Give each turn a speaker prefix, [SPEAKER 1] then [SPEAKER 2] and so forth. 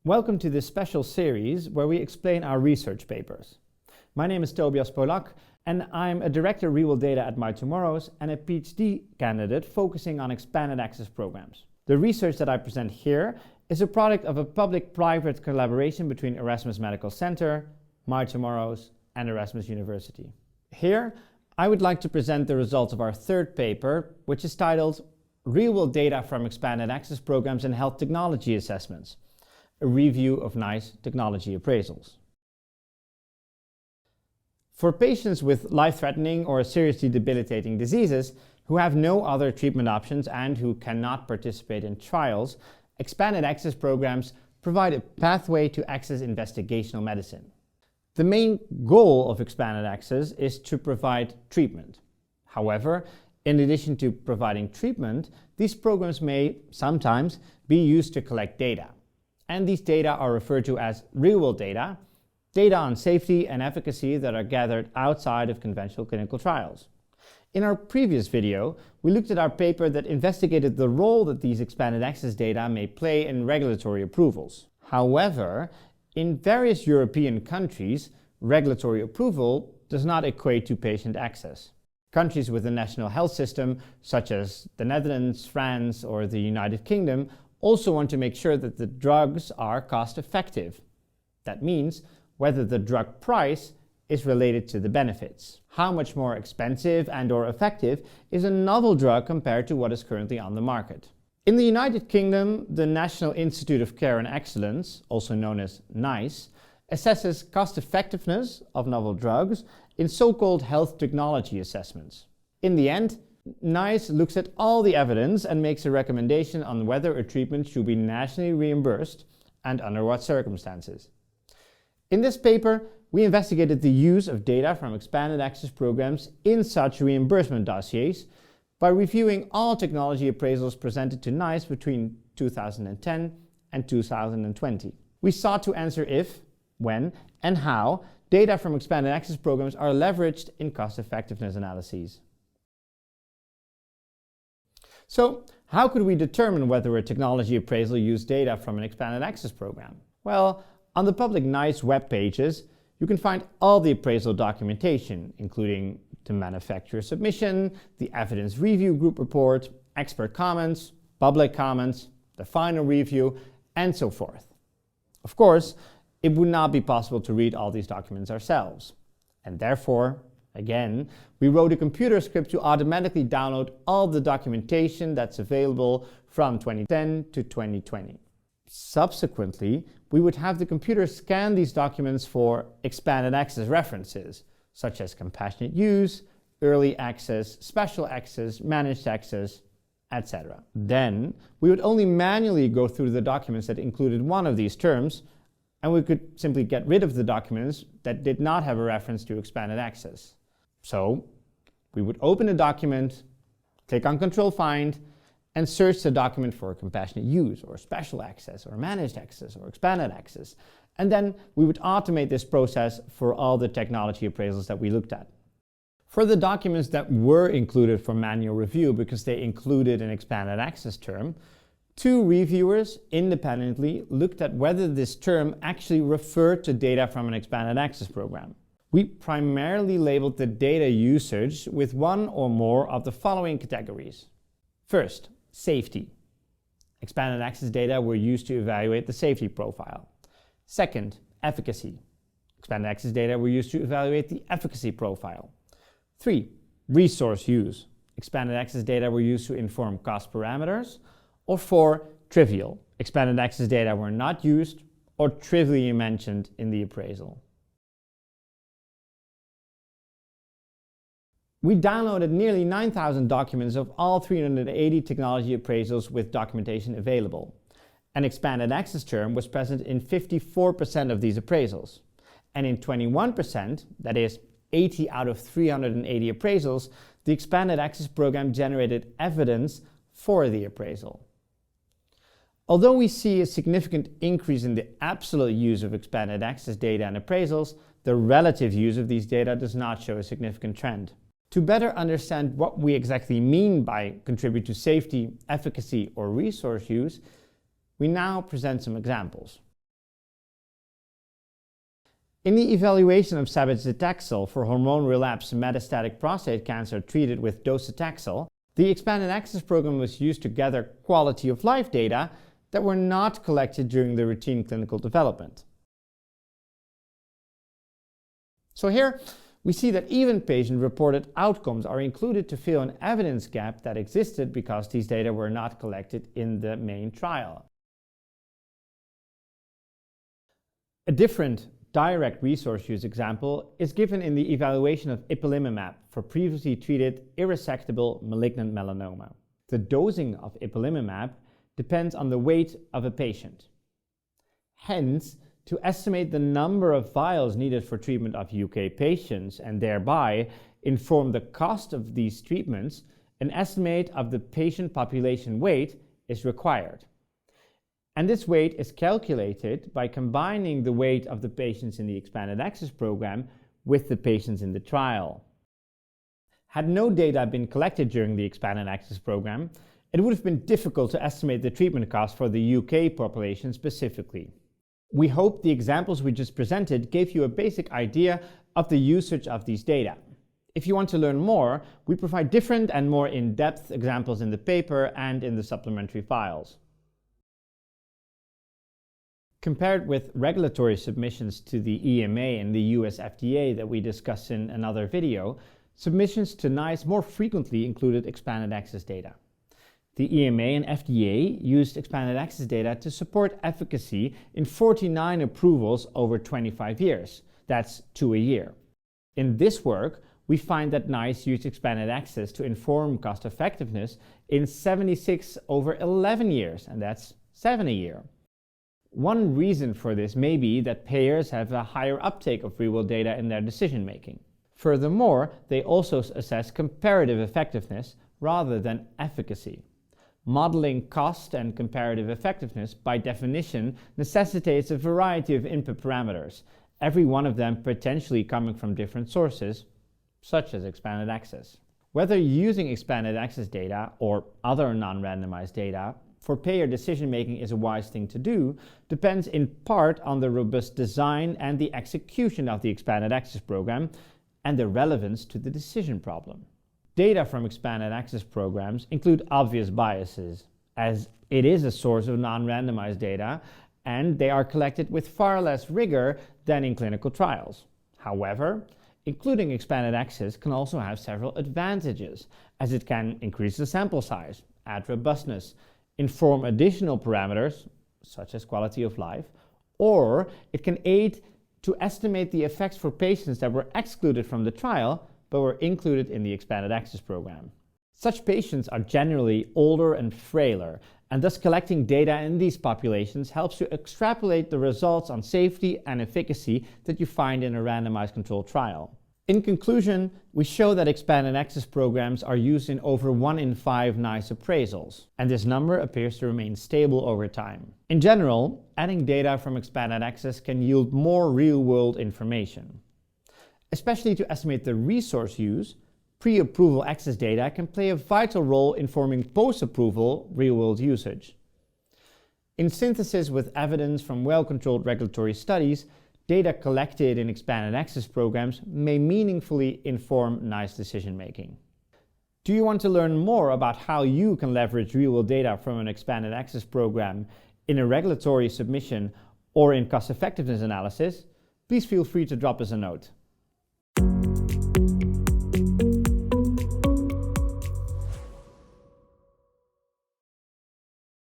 [SPEAKER 1] Welcome to this special series where we explain our research papers. My name is Tobias Polak and I'm a Director Real Data at myTomorrows and a PhD candidate focusing on expanded access programs. The research that I present here is a product of a public-private collaboration between Erasmus Medical Center, myTomorrows and Erasmus University. Here, I would like to present the results of our third paper, which is titled Real-World Data from Expanded Access Programs in Health Technology Assessments, a review of NICE technology appraisals. For patients with life-threatening or seriously debilitating diseases who have no other treatment options and who cannot participate in trials, expanded access programs provide a pathway to access investigational medicine. The main goal of expanded access is to provide treatment. However, in addition to providing treatment, these programs may sometimes be used to collect data. And these data are referred to as real-world data, data on safety and efficacy that are gathered outside of conventional clinical trials. In our previous video, we looked at our paper that investigated the role that these expanded access data may play in regulatory approvals. However, in various European countries, regulatory approval does not equate to patient access. Countries with a national health system, such as the Netherlands, France, or the United Kingdom, also want to make sure that the drugs are cost-effective. That means whether the drug price is related to the benefits. How much more expensive and/or effective is a novel drug compared to what is currently on the market? In the United Kingdom, the National Institute of Care and Excellence, also known as NICE, assesses cost-effectiveness of novel drugs in so-called health technology assessments. In the end, NICE looks at all the evidence and makes a recommendation on whether a treatment should be nationally reimbursed and under what circumstances. In this paper, we investigated the use of data from expanded access programs in such reimbursement dossiers by reviewing all technology appraisals presented to NICE between 2010 and 2020. We sought to answer if, when, and how data from expanded access programs are leveraged in cost-effectiveness analyses. So, how could we determine whether a technology appraisal used data from an expanded access program? Well, on the public NICE web pages, you can find all the appraisal documentation, including the manufacturer submission, the evidence review group report, expert comments, public comments, the final review, and so forth. Of course, it would not be possible to read all these documents ourselves, and therefore, again, we wrote a computer script to automatically download all the documentation that's available from 2010 to 2020. Subsequently, we would have the computer scan these documents for expanded access references, such as compassionate use, early access, special access, managed access, etc. Then, we would only manually go through the documents that included one of these terms, and we could simply get rid of the documents that did not have a reference to expanded access. So, we would open a document, click on Control Find, and search the document for compassionate use, or special access, or managed access, or expanded access. And then we would automate this process for all the technology appraisals that we looked at. For the documents that were included for manual review because they included an expanded access term, two reviewers independently looked at whether this term actually referred to data from an expanded access program. We primarily labeled the data usage with one or more of the following categories. First, safety. Expanded access data were used to evaluate the safety profile. Second, efficacy. Expanded access data were used to evaluate the efficacy profile. 3. Resource use. Expanded access data were used to inform cost parameters. Or 4. Trivial. Expanded access data were not used or trivially mentioned in the appraisal. We downloaded nearly 9,000 documents of all 380 technology appraisals with documentation available. An expanded access term was present in 54% of these appraisals. And in 21%, that is 80 out of 380 appraisals, the expanded access program generated evidence for the appraisal. Although we see a significant increase in the absolute use of expanded access data and appraisals, the relative use of these data does not show a significant trend. To better understand what we exactly mean by contribute to safety, efficacy, or resource use, we now present some examples. In the evaluation of sabizitaxel for hormone relapse metastatic prostate cancer treated with docetaxel, the expanded access program was used to gather quality of life data that were not collected during the routine clinical development. So here we see that even patient-reported outcomes are included to fill an evidence gap that existed because these data were not collected in the main trial. A different direct resource use example is given in the evaluation of ipilimumab for previously treated irresectable malignant melanoma. The dosing of ipilimumab depends on the weight of a patient. Hence, to estimate the number of vials needed for treatment of UK patients and thereby inform the cost of these treatments, an estimate of the patient population weight is required. And this weight is calculated by combining the weight of the patients in the expanded access program with the patients in the trial. Had no data been collected during the expanded access program, it would have been difficult to estimate the treatment cost for the UK population specifically. We hope the examples we just presented gave you a basic idea of the usage of these data. If you want to learn more, we provide different and more in-depth examples in the paper and in the supplementary files. Compared with regulatory submissions to the EMA and the US FDA that we discussed in another video, submissions to NICE more frequently included expanded access data. The EMA and FDA used expanded access data to support efficacy in 49 approvals over 25 years. That's 2 a year. In this work, we find that NICE used expanded access to inform cost effectiveness in 76 over 11 years, and that's 7 a year. One reason for this may be that payers have a higher uptake of real-world data in their decision-making. Furthermore, they also assess comparative effectiveness rather than efficacy. Modeling cost and comparative effectiveness, by definition, necessitates a variety of input parameters, every one of them potentially coming from different sources, such as expanded access. Whether using expanded access data or other non-randomized data for payer decision-making is a wise thing to do depends in part on the robust design and the execution of the expanded access program and the relevance to the decision problem. Data from expanded access programs include obvious biases, as it is a source of non-randomized data, and they are collected with far less rigor than in clinical trials. However, including expanded access can also have several advantages, as it can increase the sample size, add robustness, inform additional parameters, such as quality of life, or it can aid to estimate the effects for patients that were excluded from the trial but were included in the expanded access program. Such patients are generally older and frailer, and thus collecting data in these populations helps you extrapolate the results on safety and efficacy that you find in a randomized controlled trial. In conclusion, we show that expanded access programs are used in over 1 in 5 NICE appraisals, and this number appears to remain stable over time. In general, adding data from expanded access can yield more real-world information. Especially to estimate the resource use, pre-approval access data can play a vital role in forming post-approval real-world usage. In synthesis with evidence from well-controlled regulatory studies, data collected in expanded access programs may meaningfully inform NICE decision-making. Do you want to learn more about how you can leverage real-world data from an expanded access program in a regulatory submission or in cost-effectiveness analysis? Please feel free to drop us a note.